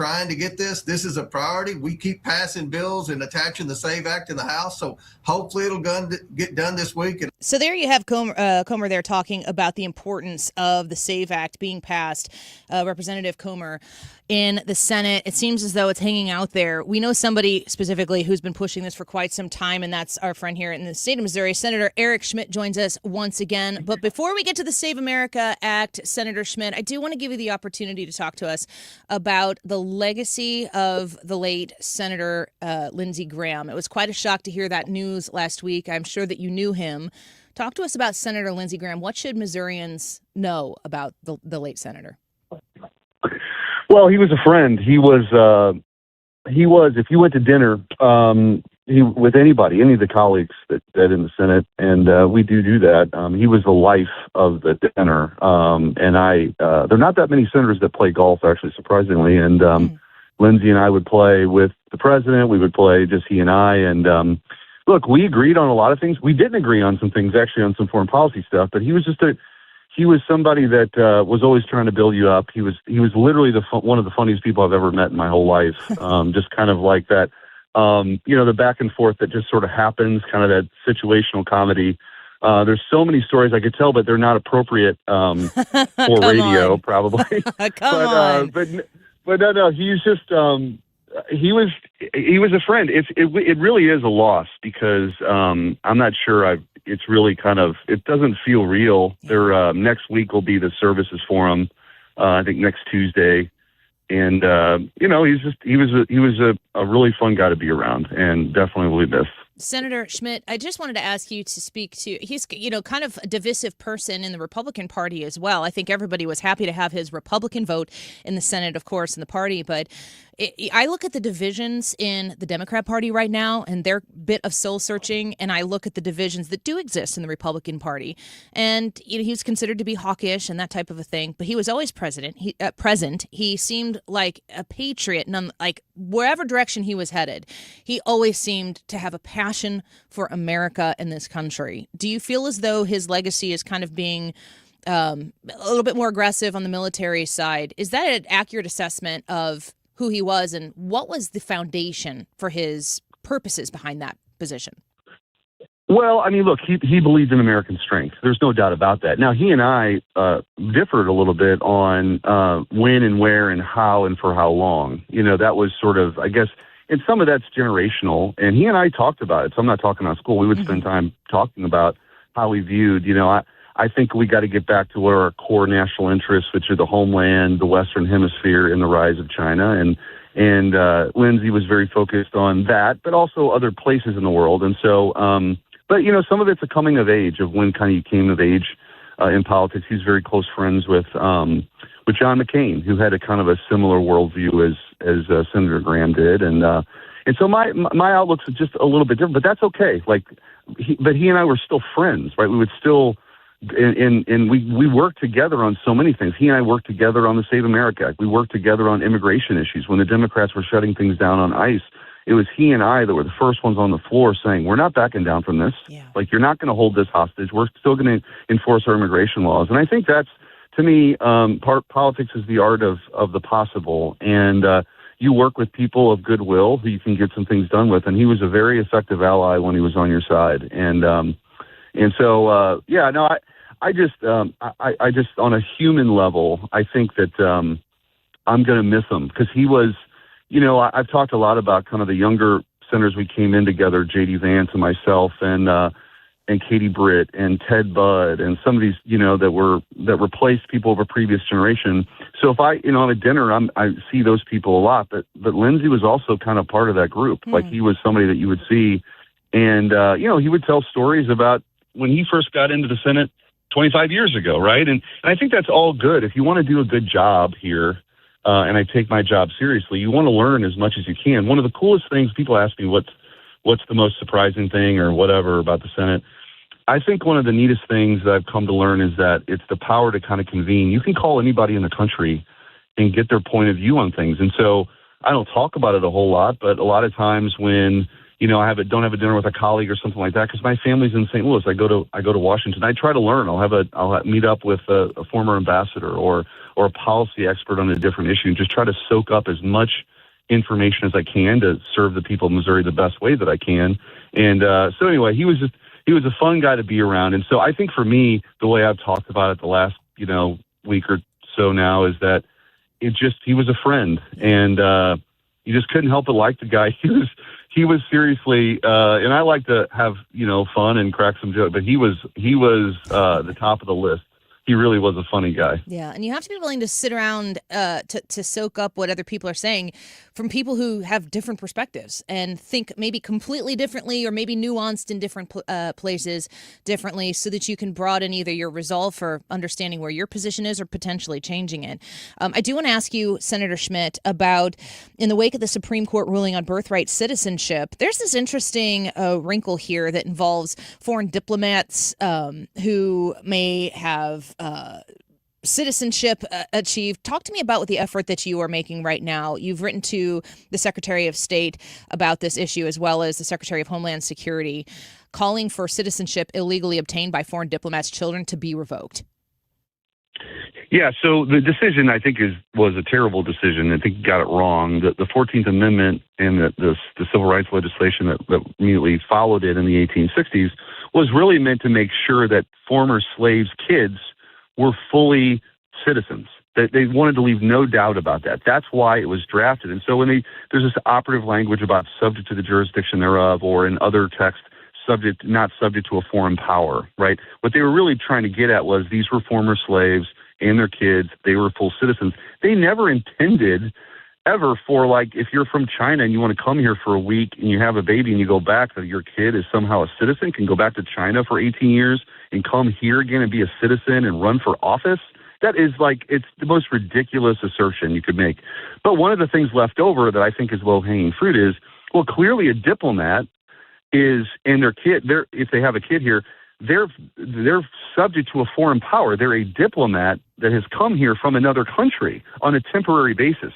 trying to get this. This is a priority. We keep passing bills and attaching the SAVE Act in the House, so hopefully it'll get done this week. So there you have Comer there talking about the importance of the SAVE Act being passed. Representative Comer in the Senate. It seems as though it's hanging out there. We know somebody specifically who's been pushing this for quite some time, and that's our friend here in the state of Missouri. Senator Eric Schmitt joins us once again. But before we get to the Save America Act, Senator Schmitt, I do want to give you the opportunity to talk to us about the legacy of the late Senator Lindsey Graham. It was quite a shock to hear that news last week. I'm sure that you knew him. Talk to us about Senator Lindsey Graham. What should Missourians know about the late senator? Well, he was a friend. He was, if you went to dinner, with anybody, any of the colleagues that in the Senate, and we do that. He was the life of the dinner. And there are not that many senators that play golf, actually, surprisingly. And Lindsey and I would play with the president. We would play just he and I. And look, we agreed on a lot of things. We didn't agree on some things, actually, on some foreign policy stuff. But he was he was somebody that was always trying to build you up. He was literally one of the funniest people I've ever met in my whole life. Just kind of like that, the back and forth that just sort of happens, kind of that situational comedy. There's so many stories I could tell, but they're not appropriate for radio, probably. Come on. But no, he's just he was a friend. It really is a loss because I'm not sure it's really it doesn't feel real. Their next week will be the services forum, I think next Tuesday. And, he was a really fun guy to be around and definitely will be missed. Senator Schmitt, I just wanted to ask you to speak to, he's, kind of a divisive person in the Republican Party as well. I think everybody was happy to have his Republican vote in the Senate, of course, in the party. But I look at the divisions in the Democrat Party right now and their bit of soul searching, and I look at the divisions that do exist in the Republican Party. And he was considered to be hawkish and that type of a thing, but he was always present. He seemed like a patriot, like wherever direction he was headed, he always seemed to have a passion for America and this country. Do you feel as though his legacy is kind of being a little bit more aggressive on the military side? Is that an accurate assessment of who he was and what was the foundation for his purposes behind that position? Well, I mean, look, he believed in American strength. There's no doubt about that. Now, he and I differed a little bit on when and where and how and for how long. That was sort of, I guess, and some of that's generational. And he and I talked about it. So I'm not talking about school. We would spend time talking about how we viewed, I think we got to get back to what are our core national interests, which are the homeland, the Western Hemisphere, and the rise of China. And Lindsey was very focused on that, but also other places in the world. And so, but some of it's a coming of age of when kind of you came of age in politics. He's very close friends with John McCain, who had a kind of a similar worldview as Senator Graham did. And so my outlook's just a little bit different, but that's okay. But he and I were still friends, right? We would still. And we worked together on so many things. He and I worked together on the Save America Act. We worked together on immigration issues. When the Democrats were shutting things down on ICE, it was he and I that were the first ones on the floor saying, we're not backing down from this. Yeah. You're not going to hold this hostage. We're still going to enforce our immigration laws. And I think that's, to me, politics is the art of the possible. And you work with people of goodwill who you can get some things done with. And he was a very effective ally when he was on your side. And so, I just on a human level, I think that I'm going to miss him because he was, I've talked a lot about kind of the younger senators we came in together, J.D. Vance and myself and Katie Britt and Ted Budd and some of these, that replaced people of a previous generation. So if I'm at dinner, I see those people a lot, but Lindsey was also kind of part of that group. He was somebody that you would see. And, he would tell stories about when he first got into the Senate 25 years ago, right? And I think that's all good. If you want to do a good job here, and I take my job seriously, you want to learn as much as you can. One of the coolest things, people ask me what's the most surprising thing or whatever about the Senate. I think one of the neatest things that I've come to learn is that it's the power to kind of convene. You can call anybody in the country and get their point of view on things. And so I don't talk about it a whole lot, but a lot of times when don't have a dinner with a colleague or something like that because my family's in St. Louis. I go to Washington. I try to learn. I'll meet up with a former ambassador or a policy expert on a different issue and just try to soak up as much information as I can to serve the people of Missouri the best way that I can. And so anyway, he was a fun guy to be around. And so I think for me, the way I've talked about it the last week or so now is that he was a friend, and you just couldn't help but like the guy. He was seriously, and I like to have fun and crack some jokes, but he was the top of the list. He really was a funny guy. Yeah, and you have to be willing to sit around to soak up what other people are saying from people who have different perspectives and think maybe completely differently or maybe nuanced in different places differently so that you can broaden either your resolve for understanding where your position is or potentially changing it. I do want to ask you, Senator Schmitt, about in the wake of the Supreme Court ruling on birthright citizenship, there's this interesting wrinkle here that involves foreign diplomats who may have citizenship achieved. Talk to me about the effort that you are making right now. You've written to the Secretary of State about this issue, as well as the Secretary of Homeland Security, calling for citizenship illegally obtained by foreign diplomats' children to be revoked. Yeah, so the decision, I think, was a terrible decision. I think you got it wrong. The 14th Amendment and the civil rights legislation that immediately followed it in the 1860s was really meant to make sure that former slaves' kids were fully citizens. They wanted to leave no doubt about that. That's why it was drafted. And so when there's this operative language about subject to the jurisdiction thereof, or in other texts, not subject to a foreign power, right? What they were really trying to get at was these were former slaves and their kids. They were full citizens. They never intended ever for, like, if you're from China and you want to come here for a week and you have a baby and you go back, that your kid is somehow a citizen, can go back to China for 18 years and come here again and be a citizen and run for office. That is it's the most ridiculous assertion you could make. But one of the things left over that I think is low-hanging fruit is, well, clearly a diplomat and their kid, if they have a kid here, they're subject to a foreign power. They're a diplomat that has come here from another country on a temporary basis.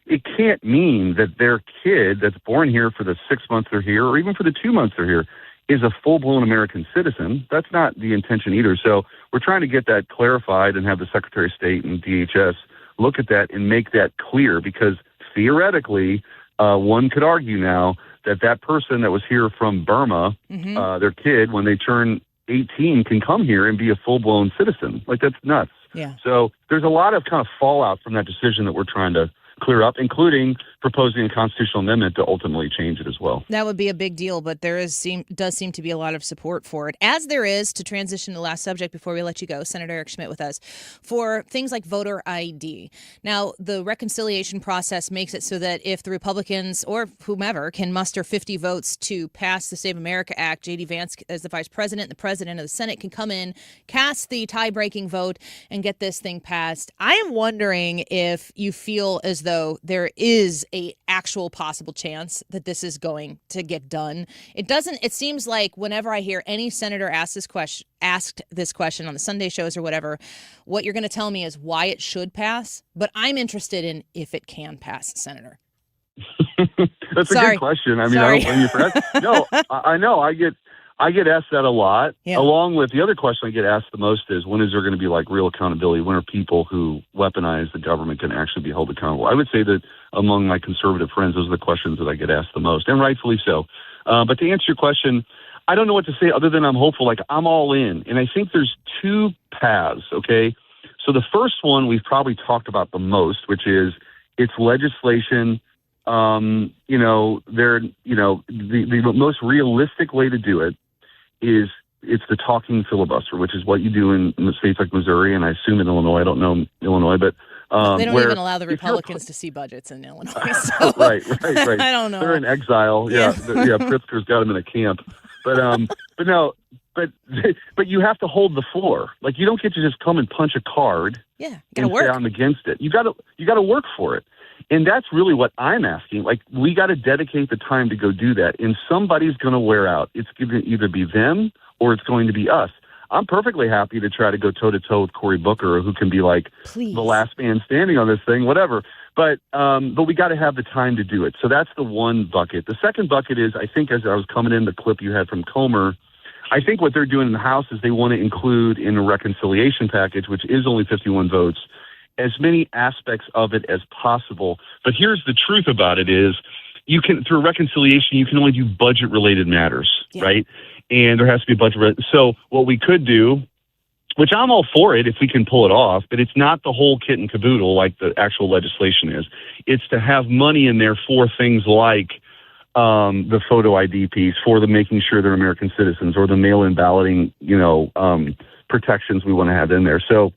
It can't mean that their kid that's born here for the 6 months they're here, or even for the 2 months they're here, is a full-blown American citizen. That's not the intention either. So we're trying to get that clarified and have the Secretary of State and DHS look at that and make that clear, because theoretically, one could argue now that person that was here from Burma, their kid, when they turn 18, can come here and be a full-blown citizen. Like, that's nuts. Yeah. So there's a lot of kind of fallout from that decision that we're trying to clear up, including proposing a constitutional amendment to ultimately change it as well. That would be a big deal, but there does seem to be a lot of support for it, as there is, to transition to the last subject before we let you go, Senator Eric Schmitt with us, for things like voter ID. Now, the reconciliation process makes it so that if the Republicans or whomever can muster 50 votes to pass the Save America Act, J.D. Vance, as the vice president, the president of the Senate, can come in, cast the tie-breaking vote, and get this thing passed. I am wondering if you feel as though there is a actual possible chance that this is going to get done. It seems like whenever I hear any senator asked this question on the Sunday shows or whatever, what you're going to tell me is why it should pass, but I'm interested in if it can pass, Senator. That's a good question. I mean, I don't blame you for that. No, I know. I get asked that a lot. Yeah. Along with the other question I get asked the most is, when is there going to be like real accountability? When are people who weaponize the government going to actually be held accountable? I would say that among my conservative friends, those are the questions that I get asked the most, and rightfully so. But to answer your question, I don't know what to say other than I'm hopeful. Like, I'm all in. And I think there's two paths, okay? So the first one we've probably talked about the most, which is it's legislation. The most realistic way to do it is it's the talking filibuster, which is what you do in states like Missouri, and I assume in Illinois. I don't know Illinois, but they don't even allow the Republicans to see budgets in Illinois. So. Right. I don't know. They're in exile. Yeah. Pritzker's got them in a camp. But you have to hold the floor. Like, you don't get to just come and punch a card. Yeah, and say I'm against it. You got to work for it. And that's really what I'm asking. Like, we got to dedicate the time to go do that. And somebody's going to wear out. It's going to either be them or it's going to be us. I'm perfectly happy to try to go toe-to-toe with Cory Booker, who can be like the last man standing on this thing, whatever. But we got to have the time to do it. So that's the one bucket. The second bucket is, I think, as I was coming in the clip you had from Comer, I think what they're doing in the House is they want to include in a reconciliation package, which is only 51 votes, as many aspects of it as possible. But here's the truth about it is, you can, through reconciliation, you can only do budget-related matters, right? And there has to be a budget. So what we could do, which I'm all for it if we can pull it off, but it's not the whole kit and caboodle like the actual legislation is. It's to have money in there for things like the photo ID piece, for the making sure they're American citizens, or the mail-in balloting, protections we want to have in there. So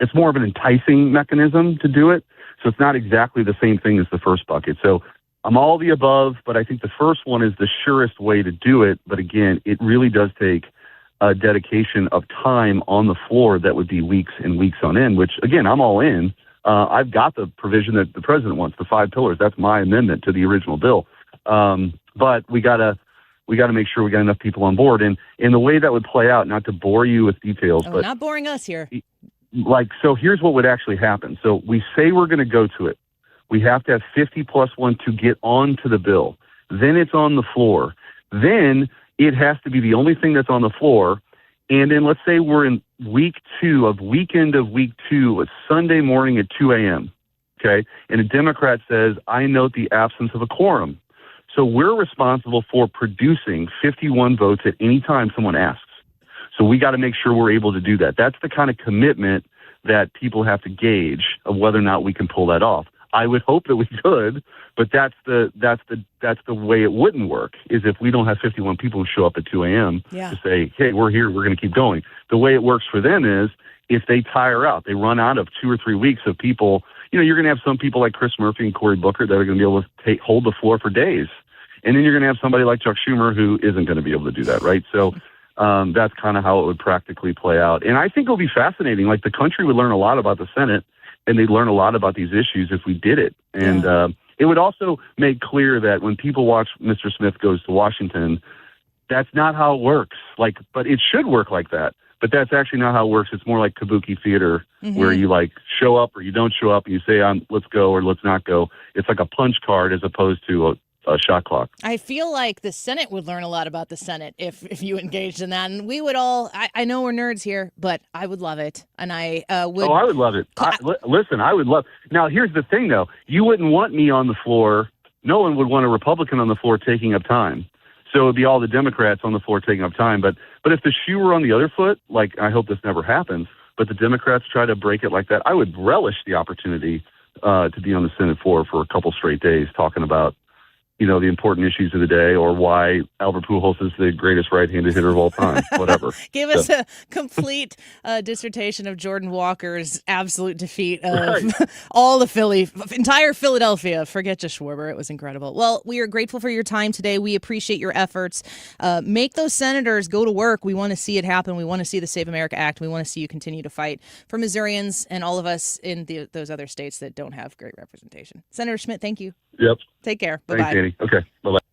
it's more of an enticing mechanism to do it. So it's not exactly the same thing as the first bucket. So I'm all the above, but I think the first one is the surest way to do it. But again, it really does take a dedication of time on the floor that would be weeks and weeks on end, which, again, I'm all in. I've got the provision that the president wants, the 5 pillars. That's my amendment to the original bill. But we gotta make sure we got enough people on board. And the way that would play out, not to bore you with details, but not boring us here. So here's what would actually happen. So we say we're going to go to it. We have to have 50 plus 1 to get onto the bill. Then it's on the floor. Then it has to be the only thing that's on the floor. And then let's say we're in weekend of week 2, it's Sunday morning at 2 a.m. Okay. And a Democrat says, I note the absence of a quorum. So we're responsible for producing 51 votes at any time someone asks. So we got to make sure we're able to do that. That's the kind of commitment that people have to gauge of whether or not we can pull that off. I would hope that we could, but that's the way it wouldn't work, is if we don't have 51 people who show up at 2 a.m. to say, hey, we're here, we're going to keep going. The way it works for them is if they tire out, they run out of 2 or 3 weeks of people, you're going to have some people like Chris Murphy and Cory Booker that are going to be able to hold the floor for days. And then you're going to have somebody like Chuck Schumer who isn't going to be able to do that, right? So that's kind of how it would practically play out. And I think it'll be fascinating. Like, the country would learn a lot about the Senate, and they'd learn a lot about these issues if we did it. And it would also make clear that when people watch Mr. Smith Goes to Washington, that's not how it works. But it should work like that. But that's actually not how it works. It's more like kabuki theater, where you show up or you don't show up, and you say, let's go or let's not go. It's like a punch card as opposed to a shot clock. I feel like the Senate would learn a lot about the Senate if you engaged in that. And we would all, I know we're nerds here, but I would love it. And I would. Oh, I would love it. Listen, I would love. Now, here's the thing, though. You wouldn't want me on the floor. No one would want a Republican on the floor taking up time. So it would be all the Democrats on the floor taking up time. But if the shoe were on the other foot, I hope this never happens, but the Democrats try to break it like that, I would relish the opportunity to be on the Senate floor for a couple straight days talking about, the important issues of the day, or why Albert Pujols is the greatest right-handed hitter of all time, whatever. Give us a complete dissertation of Jordan Walker's absolute defeat of all the entire Philadelphia. Forget just Schwarber. It was incredible. Well, we are grateful for your time today. We appreciate your efforts. Make those senators go to work. We want to see it happen. We want to see the Save America Act. We want to see you continue to fight for Missourians and all of us in those other states that don't have great representation. Senator Schmitt, thank you. Yep. Take care. Bye-bye. Thanks, Annie. Okay. Bye-bye.